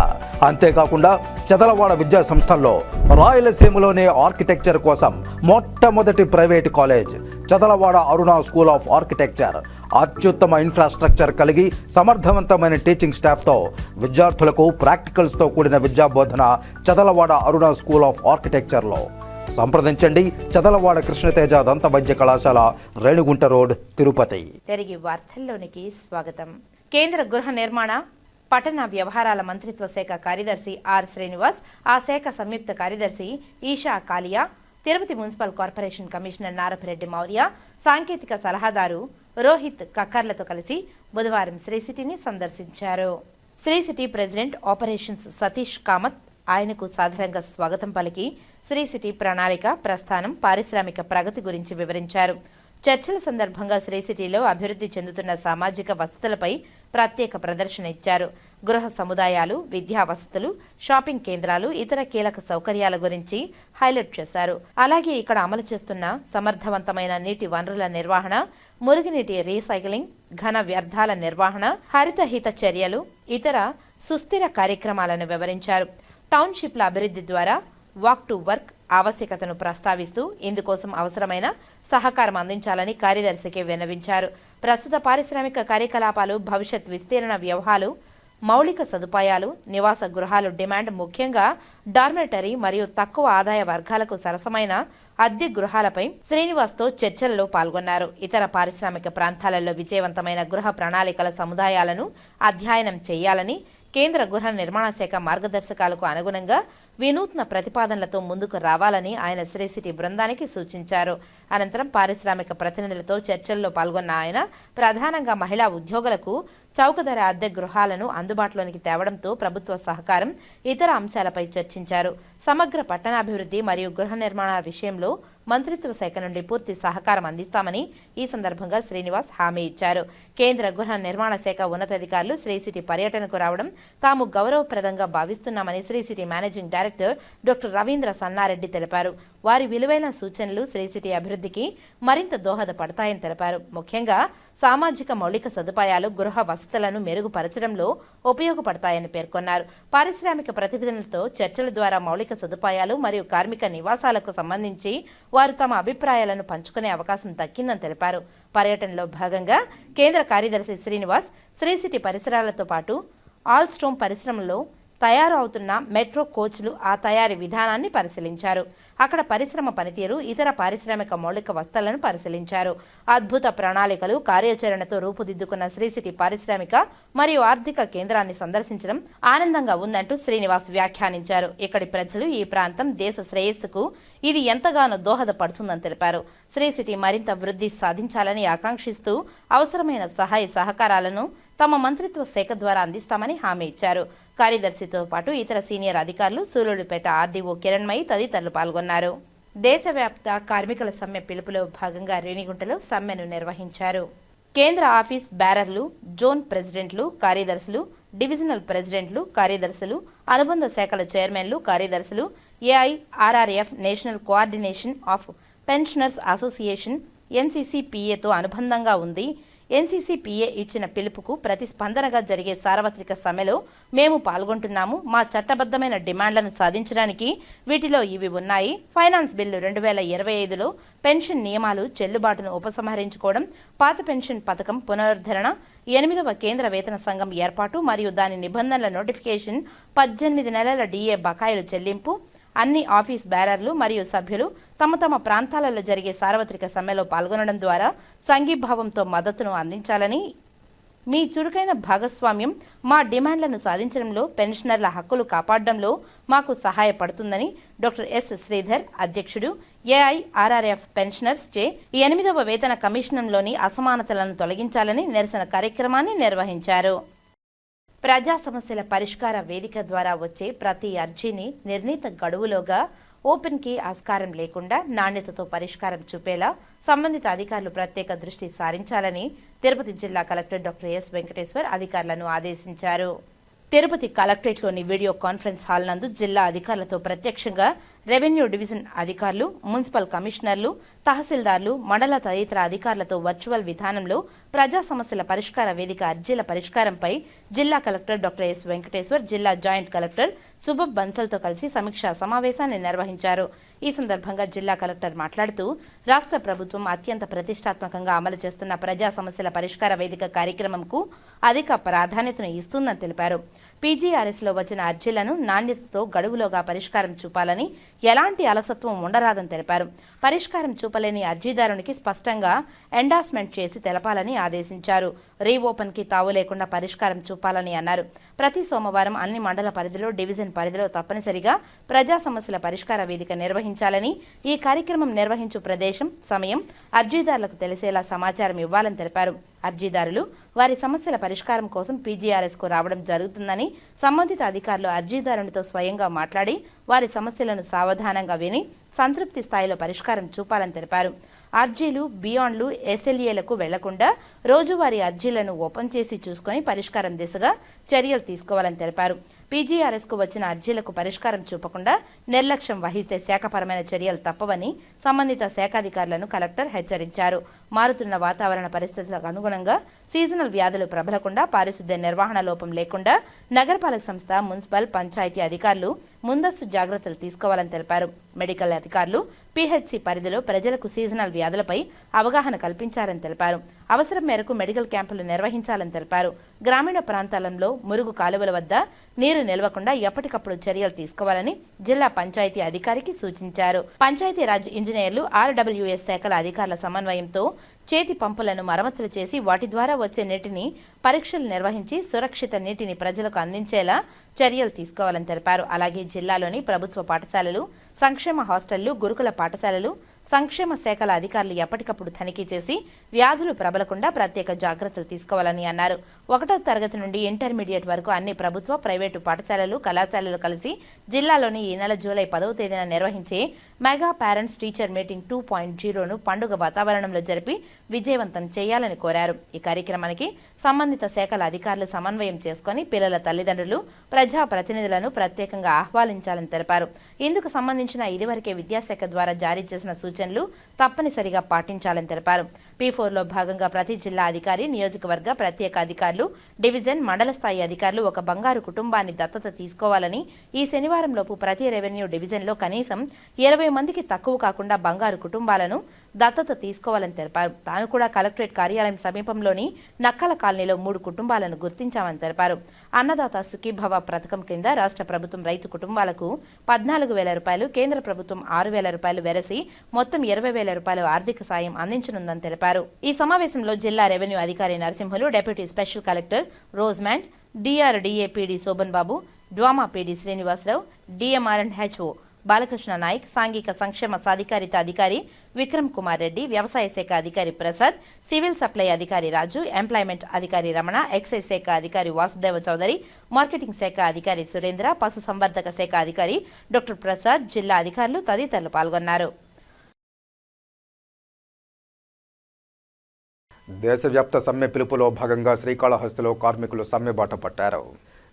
అంతేకాకుండా చదలవాడ విద్యా సంస్థల్లో రాయలసీమలోనే ఆర్కిటెక్చర్ కోసం మొట్టమొదటి private college Chadalavada Aruna school of architecture. అత్యుత్తమ ఇన్ఫ్రాస్ట్రక్చర్ కలిగి సమర్థవంతమైన టీచింగ్ స్టాఫ్తో విద్యార్థులకు ప్రాక్టికల్స్తో కూడిన విద్యాబోధన చదలవాడ అరుణ స్కూల్ ఆఫ్ ఆర్కిటెక్చర్లో. సంప్రదించండి. చదలవాడ కృష్ణతేజ దంత వైద్య కళాశాల, రేణిగుంట రోడ్, తిరుపతి. తిరిగి వార్తల్లోనికి స్వాగతం. కేంద్ర గృహ నిర్మాణ పట్టణ వ్యవహారాల మంత్రిత్వ శాఖ కార్యదర్శి ఆర్ శ్రీనివాస్, ఆ శాఖ సంయుక్త కార్యదర్శి Esha Kalia, Tirupati municipal corporation commissioner Narapureddy Maurya, సాంకేతిక సలహాదారు రోహిత్ కక్కర్లతో కలిసి బుధవారం శ్రీ సిటీని సందర్శించారు. Sri city president operations Satish Kamath ఆయనకు సాధారణంగా స్వాగతం పలికి శ్రీ సిటీ ప్రణాళిక, ప్రస్థానం, పారిశ్రామిక ప్రగతి గురించి వివరించారు. చర్చల సందర్భంగా శ్రీ సిటీలో అభివృద్ధి చెందుతున్న సామాజిక వసతులపై ప్రత్యేక ప్రదర్శన ఇచ్చారు. గృహ సముదాయాలు, విద్యా వసతులు, షాపింగ్ కేంద్రాలు, ఇతర కీలక సౌకర్యాల గురించి హైలైట్ చేశారు. అలాగే ఇక్కడ అమలు చేస్తున్న సమర్థవంతమైన నీటి వనరుల నిర్వహణ, మురుగునీటి రీసైక్లింగ్, ఘన వ్యర్థాల నిర్వహణ, హరితహిత చర్యలు, ఇతర సుస్థిర కార్యక్రమాలను వివరించారు. టౌన్షిప్ల అభివృద్ధి ద్వారా వాక్ టు వర్క్ ఆవశ్యకతను ప్రస్తావిస్తూ ఇందుకోసం అవసరమైన సహకారం అందించాలని కార్యదర్శికి విన్నవించారు. ప్రస్తుత పారిశ్రామిక కార్యకలాపాలు, భవిష్యత్ విస్తీర్ణ వ్యవహారాలు, మౌలిక సదుపాయాలు, నివాస గృహాలు డిమాండ్, ముఖ్యంగా డార్మెటరీ మరియు తక్కువ ఆదాయ వర్గాలకు సరసమైన అద్దె గృహాలపై శ్రీనివాస్తో చర్చలలో పాల్గొన్నారు. ఇతర పారిశ్రామిక ప్రాంతాలలో విజయవంతమైన గృహ ప్రణాళికల సముదాయాలను అధ్యయనం చేయాలని, కేంద్ర గృహ నిర్మాణ శాఖ మార్గదర్శకాలకు అనుగుణంగా వినూత్న ప్రతిపాదనలతో ముందుకు రావాలని ఆయన శ్రీ సిటీ బృందానికి సూచించారు. అనంతరం పారిశ్రామిక ప్రతినిధులతో చర్చల్లో పాల్గొన్న ఆయన ప్రధానంగా మహిళా ఉద్యోగులకు చౌక ధర అద్దె గృహాలను అందుబాటులోనికి తేవడంతో ప్రభుత్వ సహకారం, ఇతర అంశాలపై చర్చించారు. సమగ్ర పట్టణాభివృద్ధి మరియు గృహ నిర్మాణ విషయంలో మంత్రిత్వ శాఖ నుండి పూర్తి సహకారం అందిస్తామని ఈ సందర్భంగా శ్రీనివాస్ హామీ ఇచ్చారు. కేంద్ర గృహ నిర్మాణ శాఖ ఉన్నతాధికారులు శ్రీ సిటీ పర్యటనకు రావడం తాము గౌరవప్రదంగా భావిస్తున్నామని Sri city managing director doctor Ravindra Sannareddy తెలిపారు. వారి విలువైన సూచనలు శ్రీ సిటీ అభివృద్ధికి మరింత దోహదపడతాయని తెలిపారు. ముఖ్యంగా సామాజిక మౌలిక సదుపాయాలు, గృహ వసతులను మెరుగుపరచడంలో ఉపయోగపడతాయని పేర్కొన్నారు. పారిశ్రామిక ప్రతినిధులతో చర్చల ద్వారా మౌలిక సదుపాయాలు మరియు కార్మిక నివాసాలకు సంబంధించి వారు తమ అభిప్రాయాలను పంచుకునే అవకాశం దక్కిందని తెలిపారు. పర్యటనలో భాగంగా కేంద్ర కార్యదర్శి శ్రీనివాస్ శ్రీ సిటీ పరిసరాలతో పాటు ఆల్స్టోమ్ పరిశ్రమలో తయారు అవుతున్న మెట్రో కోచ్లు, ఆ తయారీ విధానాన్ని పరిశీలించారు. అక్కడ పరిశ్రమ పనితీరు, ఇతర పారిశ్రామిక మౌలిక వసతులను పరిశీలించారు. అద్భుత ప్రణాళికలు, కార్యాచరణతో రూపుదిద్దుకున్న శ్రీ సిటీ పారిశ్రామిక మరియు ఆర్థిక కేంద్రాన్ని సందర్శించడం ఆనందంగా ఉందంటూ శ్రీనివాస్ వ్యాఖ్యానించారు. ఇక్కడి ప్రజలు, ఈ ప్రాంతం దేశ శ్రేయస్సుకు ఇది ఎంతగానో దోహదపడుతుందని తెలిపారు. శ్రీ సిటీ మరింత వృద్ధి సాధించాలని ఆకాంక్షిస్తూ అవసరమైన సహాయ సహకారాలను తమ మంత్రిత్వ శాఖ ద్వారా అందిస్తామని హామీ ఇచ్చారు. కార్యదర్శితో పాటు ఇతర సీనియర్ అధికారులు, సూలూరుపేట ఆర్డీఓ కిరణ్మయి తదితరులు పాల్గొన్నారు. దేశవ్యాప్త కార్మికుల సమ్మె పిలుపులో భాగంగా రేణిగుంటలో సమ్మెను నిర్వహించారు. కేంద్ర ఆఫీస్ బేరర్లు, జోన్ ప్రెసిడెంట్లు, కార్యదర్శులు, డివిజనల్ ప్రెసిడెంట్లు, కార్యదర్శులు, అనుబంధ శాఖల చైర్మన్లు, కార్యదర్శులు, AIRRF national coordination of pensioners association ఎన్సీసీపీఏతో అనుబంధంగా ఉంది. ఎన్సీసీపీఏ ఇచ్చిన పిలుపుకు ప్రతిస్పందనగా జరిగే సార్వత్రిక సమ్మెలో మేము పాల్గొంటున్నాము. మా చట్టబద్ధమైన డిమాండ్లను సాధించడానికి వీటిలో ఇవి ఉన్నాయి. ఫైనాన్స్ బిల్లు 2025లో పెన్షన్ నియమాలు చెల్లుబాటును ఉపసంహరించుకోవడం, పాత పెన్షన్ పథకం పునరుద్ధరణ, 8వ కేంద్ర వేతన సంఘం ఏర్పాటు మరియు దాని నిబంధనల నోటిఫికేషన్, 18 నెలల డిఏ బకాయిలు చెల్లింపు, అన్ని ఆఫీస్ బేరర్లు మరియు సభ్యులు తమ తమ ప్రాంతాలలో జరిగే సార్వత్రిక సమ్మెలో పాల్గొనడం ద్వారా సంఘీభావంతో మద్దతును అందించాలని, మీ చురుకైన భాగస్వామ్యం మా డిమాండ్లను సాధించడంలో, పెన్షనర్ల హక్కులు కాపాడడంలో మాకు సహాయపడుతుందని డాక్టర్ ఎస్ శ్రీధర్, అధ్యక్షుడు, ఏఐఆర్ఆర్ఎఫ్ పెన్షనర్స్ చే 8వ వేతన కమిషన్లోని అసమానతలను తొలగించాలని నిరసన కార్యక్రమాన్ని నిర్వహించారు. ప్రజా సమస్యల పరిష్కార వేదిక ద్వారా వచ్చే ప్రతి అర్జీని నిర్ణీత గడువులోగా ఓపెన్కి ఆస్కారం లేకుండా నాణ్యతతో పరిష్కారం చూపేలా సంబంధిత అధికారులు ప్రత్యేక దృష్టి సారించాలని తిరుపతి జిల్లా కలెక్టర్ డాక్టర్ ఎస్ వెంకటేశ్వర్ అధికారులను ఆదేశించారు. తిరుపతి కలెక్టరేట్లోని వీడియో కాన్ఫరెన్స్ హాల్ నందు జిల్లా అధికారులతో ప్రత్యక్షంగా రెవెన్యూ డివిజన్ అధికారులు, మున్సిపల్ కమిషనర్లు, తహసీల్దార్లు, మండల తదితర అధికారులతో వర్చువల్ విధానంలో ప్రజా సమస్యల పరిష్కార వేదిక అర్జీల పరిష్కారంపై జిల్లా కలెక్టర్ డాక్టర్ ఎస్ వెంకటేశ్వర్, జిల్లా జాయింట్ కలెక్టర్ సుభబ్ బన్సల్తో కలిసి సమీక్షా సమావేశాన్ని నిర్వహించారు. ఈ సందర్భంగా జిల్లా కలెక్టర్ మాట్లాడుతూ రాష్ట్ర ప్రభుత్వం అత్యంత ప్రతిష్టాత్మకంగా అమలు చేస్తున్న ప్రజా సమస్యల పరిష్కార వేదిక కార్యక్రమంకు అధిక ప్రాధాన్యతను ఇస్తుందని తెలిపారు. పీజీఆర్ఎస్లో వచ్చిన అర్జీలను నాణ్యతతో గడువులోగా పరిష్కారం చూపాలని, ఎలాంటి అలసత్వం ఉండరాదని తెలిపారు. పరిష్కారం చూపలేని అర్జీదారునికి స్పష్టంగా ఎండార్స్మెంట్ చేసి తెలపాలని ఆదేశించారు. రీఓపెన్కి తావు లేకుండా పరిష్కారం చూపాలని అన్నారు. ప్రతి సోమవారం అన్ని మండల పరిధిలో, డివిజన్ పరిధిలో తప్పనిసరిగా ప్రజా సమస్యల పరిష్కార వేదిక నిర్వహించాలని, ఈ కార్యక్రమం నిర్వహించు ప్రదేశం, సమయం అర్జీదారులకు తెలిసేలా సమాచారం ఇవ్వాలని తెలిపారు. అర్జీదారులు వారి సమస్యల పరిష్కారం కోసం పీజీఆర్ఎస్కు రావడం జరుగుతుందని, సంబంధిత అధికారులు అర్జీదారునితో స్వయంగా మాట్లాడి వారి సమస్యలను సావధానంగా విని సంతృప్తి స్థాయిలో పరిష్కారం చూపాలని తెలిపారు. అర్జీలు, బియాండ్లు, ఎస్ఎల్ఏలకు వెళ్లకుండా రోజువారీ అర్జీలను ఓపెన్ చేసి చూసుకుని పరిష్కారం దిశగా చర్యలు తీసుకోవాలని తెలిపారు. పీజీఆర్ఎస్కు వచ్చిన అర్జీలకు పరిష్కారం చూపకుండా నిర్లక్ష్యం వహిస్తే శాఖపరమైన చర్యలు తప్పవని సంబంధిత శాఖాధికారులను కలెక్టర్ హెచ్చరించారు. మారుతున్న వాతావరణ పరిస్థితులకు అనుగుణంగా సీజనల్ వ్యాధులు ప్రబలకుండా, పారిశుద్ధ్య నిర్వహణ లోపం లేకుండా నగరపాలక సంస్థ, మున్సిపల్, పంచాయతీ అధికారులు ముందస్తు జాగ్రత్తలు తీసుకోవాలని తెలిపారు. మెడికల్ అధికారులు పీహెచ్సీ పరిధిలో ప్రజలకు సీజనల్ వ్యాధులపై అవగాహన కల్పించాలని తెలిపారు. అవసరం మేరకు మెడికల్ క్యాంపులు నిర్వహించాలని తెలిపారు. గ్రామీణ ప్రాంతాలలో మురుగు కాలువల వద్ద నీరు నిల్వకుండా ఎప్పటికప్పుడు చర్యలు తీసుకోవాలని జిల్లా పంచాయతీ అధికారికి సూచించారు. పంచాయతీరాజ్ ఇంజనీర్లు, ఆర్డబ్ల్యూఎస్ శాఖల అధికారుల సమన్వయంతో చేతి పంపులను మరమ్మతులు చేసి వాటి ద్వారా వచ్చే నీటిని పరీక్షలు నిర్వహించి సురక్షిత నీటిని ప్రజలకు అందించేలా చర్యలు తీసుకోవాలని తెలిపారు. అలాగే జిల్లాలోని ప్రభుత్వ పాఠశాలలు, సంక్షేమ హాస్టళ్లు, గురుకుల పాఠశాలలు, సంక్షేమ శాఖల అధికారులు ఎప్పటికప్పుడు తనిఖీ చేసి వ్యాధులు ప్రబలకుండా ప్రత్యేక జాగ్రత్తలు తీసుకోవాలని అన్నారు. 1వ తరగతి నుండి ఇంటర్మీడియట్ వరకు అన్ని ప్రభుత్వ, ప్రైవేటు పాఠశాలలు, కళాశాలలు కలిసి జిల్లాలోని ఈ నెల జూలై 10వ తేదీన నిర్వహించే మెగా పేరెంట్స్ టీచర్ మీటింగ్ 2.0ను పండుగ వాతావరణంలో జరిపి విజయవంతం చేయాలని కోరారు. ఈ కార్యక్రమానికి సంబంధిత శాఖల అధికారులు సమన్వయం చేసుకుని పిల్లల తల్లిదండ్రులు, ప్రజా ప్రతినిధులను ప్రత్యేకంగా ఆహ్వానించాలని తెలిపారు. ఇందుకు సంబంధించిన ఇదివరకే విద్యాశాఖ ద్వారా జారీ చేసిన సూచనలు తప్పనిసరిగా పాటించాలని తెలిపారు. P4లో భాగంగా ప్రతి జిల్లా అధికారి, నియోజకవర్గ ప్రత్యేక అధికారులు, డివిజన్, మండల స్థాయి అధికారులు ఒక బంగారు కుటుంబాన్ని దత్తత తీసుకోవాలని, ఈ శనివారంలోపు ప్రతి రెవెన్యూ డివిజన్లో కనీసం 20 మందికి తక్కువ కాకుండా బంగారు కుటుంబాలను దత్తత తీసుకోవాలని తెలిపారు. తాను కూడా కలెక్టరేట్ కార్యాలయం సమీపంలోని నక్కల కాలనీలో 3 కుటుంబాలను గుర్తించామని తెలిపారు. అన్నదాత సుఖీభవ పథకం కింద రాష్ట్ర ప్రభుత్వం రైతు కుటుంబాలకు 14,000 రూపాయలు, కేంద్ర ప్రభుత్వం 6,000 రూపాయలు వెరసి మొత్తం 20,000 రూపాయలు ఆర్థిక సాయం అందించనుందని తెలిపారు. ఈ సమావేశంలో జిల్లా రెవెన్యూ అధికారి Narasimhulu, deputy special collector Rosemond, DRDA PD Shobhan Babu, DWMA PD Srinivasarao, DM and HO Balakrishna Nayak, సాంఘిక సంక్షేమ సాధికారిత అధికారి విక్రమ్ కుమార్ రెడ్డి, వ్యవసాయ శాఖ అధికారి ప్రసాద్, సివిల్ సప్లై అధికారి రాజు, ఎంప్లాయ్మెంట్ అధికారి రమణ, ఎక్సైజ్ శాఖ అధికారి వాసుదేవ చౌదరి, మార్కెటింగ్ శాఖ అధికారి సురేంద్ర, పశు సంవర్ధక శాఖ అధికారి డాక్టర్ ప్రసాద్, జిల్లా అధికారులు తదితరులు పాల్గొన్నారు. దేశవ్యాప్త సమ్మె పిలుపులో భాగంగా శ్రీకాళహస్తిలో కార్మికులు సమ్మె బాట పట్టారు.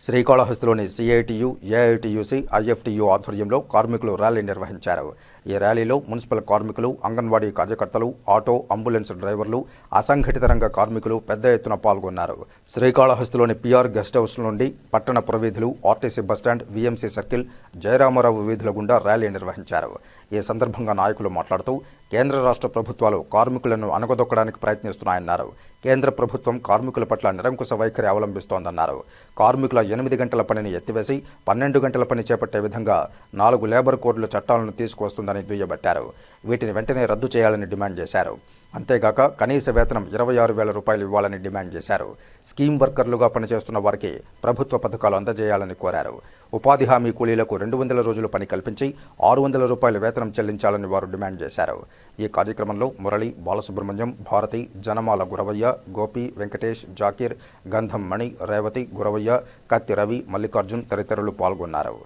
శ్రీకాళహస్తిలోని సిఐటియు, ఏఐటియుసి, ఐఎఫ్టియు ఆధ్వర్యంలో కార్మికులు ర్యాలీ నిర్వహించారు. ఈ ర్యాలీలో మున్సిపల్ కార్మికులు, అంగన్వాడీ కార్యకర్తలు, ఆటో, అంబులెన్స్ డ్రైవర్లు, అసంఘటిత రంగ కార్మికులు పెద్ద ఎత్తున పాల్గొన్నారు. శ్రీకాళహస్తిలోని పిఆర్ గెస్ట్ హౌస్ నుండి పట్టణ పురవీధులు, RTC bus stand, VMC circle, Jayaramarao వీధుల గుండా ర్యాలీ నిర్వహించారు. ఈ సందర్భంగా నాయకులు మాట్లాడుతూ కేంద్ర రాష్ట్ర ప్రభుత్వాలు కార్మికులను అణగదొక్కడానికి ప్రయత్నిస్తున్నాయన్నారు. కేంద్ర ప్రభుత్వం కార్మికుల పట్ల నిరంకుశ వైఖరి అవలంబిస్తోందన్నారు. కార్మికుల 8 గంటల పనిని ఎత్తివేసి 12 గంటల పని చేపట్టే విధంగా 4 లేబర్ కోడ్ల చట్టాలను తీసుకువస్తుందని దుయ్యబట్టారు. వీటిని వెంటనే రద్దు చేయాలని డిమాండ్ చేశారు. అంతేగాక కనీస వేతనం 26,000 రూపాయలు ఇవ్వాలని డిమాండ్ చేశారు. స్కీమ్ వర్కర్లుగా పనిచేస్తున్న వారికి ప్రభుత్వ పథకాలు అందజేయాలని కోరారు. ఉపాధి హామీ కూలీలకు 200 రోజులు పని కల్పించి 600 రూపాయల వేతనం చెల్లించాలని వారు డిమాండ్ చేశారు. ఈ కార్యక్రమంలో మురళి, బాలసుబ్రహ్మణ్యం, భారతి, జనమాల గురవయ్య, గోపి, వెంకటేష్, జాకీర్, గంధం మణి, రేవతి, గురవయ్య, కత్తి రవి, మల్లికార్జున్ తదితరులు పాల్గొన్నారు.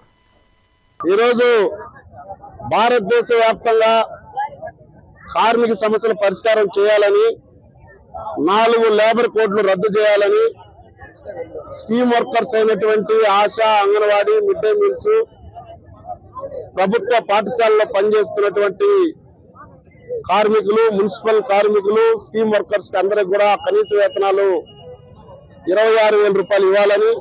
ఈరోజు భారతదేశ వ్యాప్తంగా కార్మిక సమస్యల పరిష్కారం చేయాలని, 4 లేబర్ కోడ్లు రద్దు చేయాలని, స్కీమ్ వర్కర్స్ అయినటువంటి ASHA, anganwadi, mid day meals, ప్రభుత్వ పాఠశాలలో పనిచేస్తున్నటువంటి కార్మికులు, మున్సిపల్ కార్మికులు, స్కీమ్ వర్కర్స్ కి అందరికి కూడా కనీస వేతనాలు 26,000 రూపాయలు ఇవ్వాలని,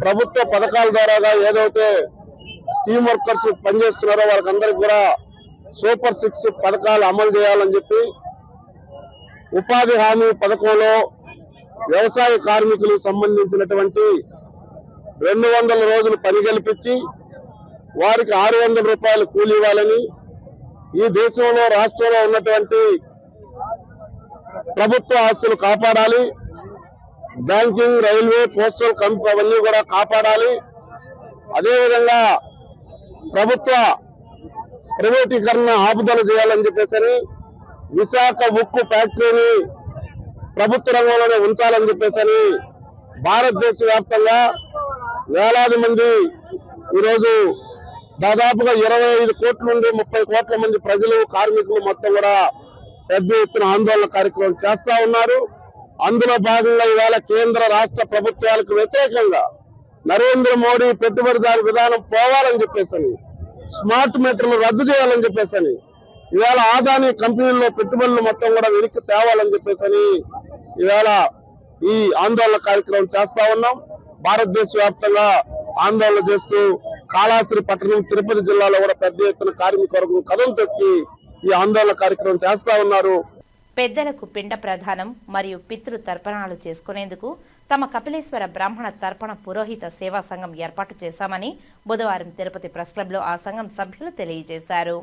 ప్రభుత్వ పథకాల ద్వారా ఏదైతే స్కీమ్ వర్కర్స్ పనిచేస్తున్నారో వాళ్ళకందరికి కూడా సూపర్ 6 పథకాలు అమలు చేయాలని చెప్పి, ఉపాధి హామీ పథకంలో వ్యవసాయ కార్మికులకు సంబంధించినటువంటి 200 రోజులు పని కల్పించి వారికి 600 రూపాయలు కూలి ఇవ్వాలని, ఈ దేశంలో రాష్ట్రంలో ఉన్నటువంటి ప్రభుత్వ ఆస్తులు కాపాడాలి, బ్యాంకింగ్, రైల్వే, పోస్టల్ కంపెనీ అవన్నీ కూడా కాపాడాలి. అదేవిధంగా ప్రభుత్వ ప్రైవేటీకరణ ఆపుదల చేయాలని చెప్పేసి విశాఖ ఉక్కు ఫ్యాక్టరీని ప్రభుత్వ రంగంలోనే ఉంచాలని చెప్పేసి భారతదేశ వ్యాప్తంగా వేలాది మంది ఈరోజు దాదాపుగా 25 కోట్ల నుండి 30 కోట్ల మంది ప్రజలు, కార్మికులు మొత్తం కూడా పెద్ద ఎత్తున ఆందోళన కార్యక్రమం చేస్తా ఉన్నారు. అందులో భాగంగా ఇవాళ కేంద్ర రాష్ట్ర ప్రభుత్వాలకు వ్యతిరేకంగా నరేంద్ర మోడీ పెట్టుబడిదారు విధానం పోవాలని చెప్పేసి, స్మార్ట్ మీటర్లు రద్దు చేయాలని చెప్పేసి, ఇవాళ ఆదాని కంపెనీల్లో పెట్టుబడులు మొత్తం కూడా వెనక్కి తేవాలని చెప్పేసి ఇవాళ ఈ ఆందోళన కార్యక్రమం చేస్తా ఉన్నాం. భారతదేశ వ్యాప్తంగా ఆందోళన చేస్తూ కాళహస్తి పట్టణం, తిరుపతి జిల్లాలో కూడా పెద్ద ఎత్తున కార్మిక వర్గం కదం తొక్కి ఈ ఆందోళన కార్యక్రమం చేస్తా ఉన్నారు. పెద్దలకు పిండ ప్రధానం మరియు పితృ తర్పణాలు చేసుకునేందుకు తమ కపిలేశ్వర బ్రాహ్మణ తర్పణ పురోహిత సేవా సంఘం ఏర్పాటు చేశామని బుధవారం తిరుపతి ప్రెస్ క్లబ్లో ఆ సంఘం సభ్యులు తెలియజేశారు.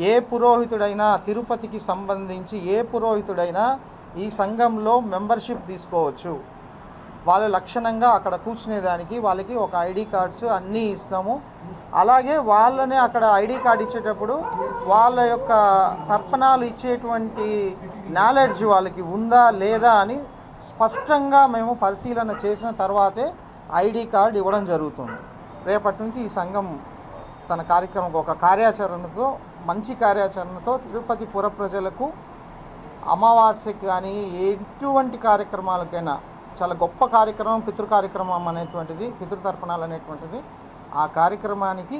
ఏ పురోహితుడైనా, తిరుపతికి సంబంధించి ఏ పురోహితుడైనా ఈ సంఘంలో మెంబర్షిప్ తీసుకోవచ్చు. వాళ్ళ లక్షణంగా అక్కడ కూర్చునేదానికి వాళ్ళకి ఒక ఐడి కార్డ్స్ అన్నీ ఇస్తాము. అలాగే వాళ్ళని అక్కడ ఐడి కార్డ్ ఇచ్చేటప్పుడు వాళ్ళ యొక్క తర్పణాలు ఇచ్చేటువంటి నాలెడ్జ్ వాళ్ళకి ఉందా లేదా అని స్పష్టంగా మేము పరిశీలన చేసిన తర్వాతే ఐడి కార్డ్ ఇవ్వడం జరుగుతుంది. రేపటి నుంచి ఈ సంఘం తన కార్యక్రమం ఒక కార్యాచరణతో, మంచి కార్యాచరణతో తిరుపతి పుర ప్రజలకు అమావాస్యకి కానీ ఎటువంటి కార్యక్రమాలకైనా చాలా గొప్ప కార్యక్రమం పితృ కార్యక్రమం అనేటువంటిది, పితృతర్పణాలు అనేటువంటిది. ఆ కార్యక్రమానికి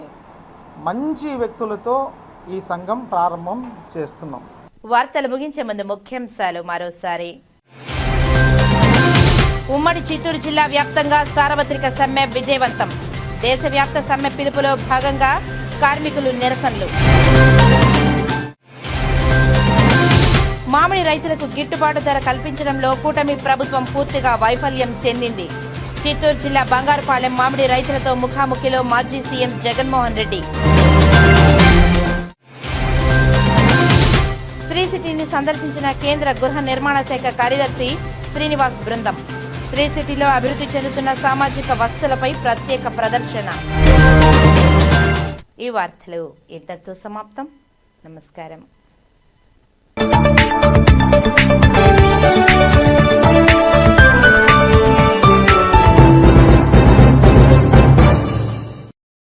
మంచి వ్యక్తులతో ఈ సంఘం ప్రారంభం చేస్తున్నాం. వార్తలు ముగించే ముందు ముఖ్యాంశాలు మరోసారి. ఉమ్మడి చిత్తూరు జిల్లా వ్యాప్తంగా సార్వత్రిక సమ్మె విజయవంతం. దేశవ్యాప్త సమ్మె పిలుపులో భాగంగా కార్మికులు నిరసనలు. మామిడి రైతులకు గిట్టుబాటు ధర కల్పించడంలో కూటమి ప్రభుత్వం పూర్తిగా వైఫల్యం చెందింది. చిత్తూరు జిల్లా బంగారుపాలెం మామిడి రైతులతో ముఖాముఖిలో మాజీ సీఎం జగన్మోహన్ రెడ్డి. శ్రీ సిటీని సందర్శించిన కేంద్ర గృహ నిర్మాణ శాఖ కార్యదర్శి శ్రీనివాస్ బృందం. శ్రీ సిటీలో అభివృద్ధి చెందుతున్న సామాజిక వసతులపై ప్రత్యేక ప్రదర్శన. ఈ వార్తలు ఇంతటితో సమాప్తం. నమస్కారం.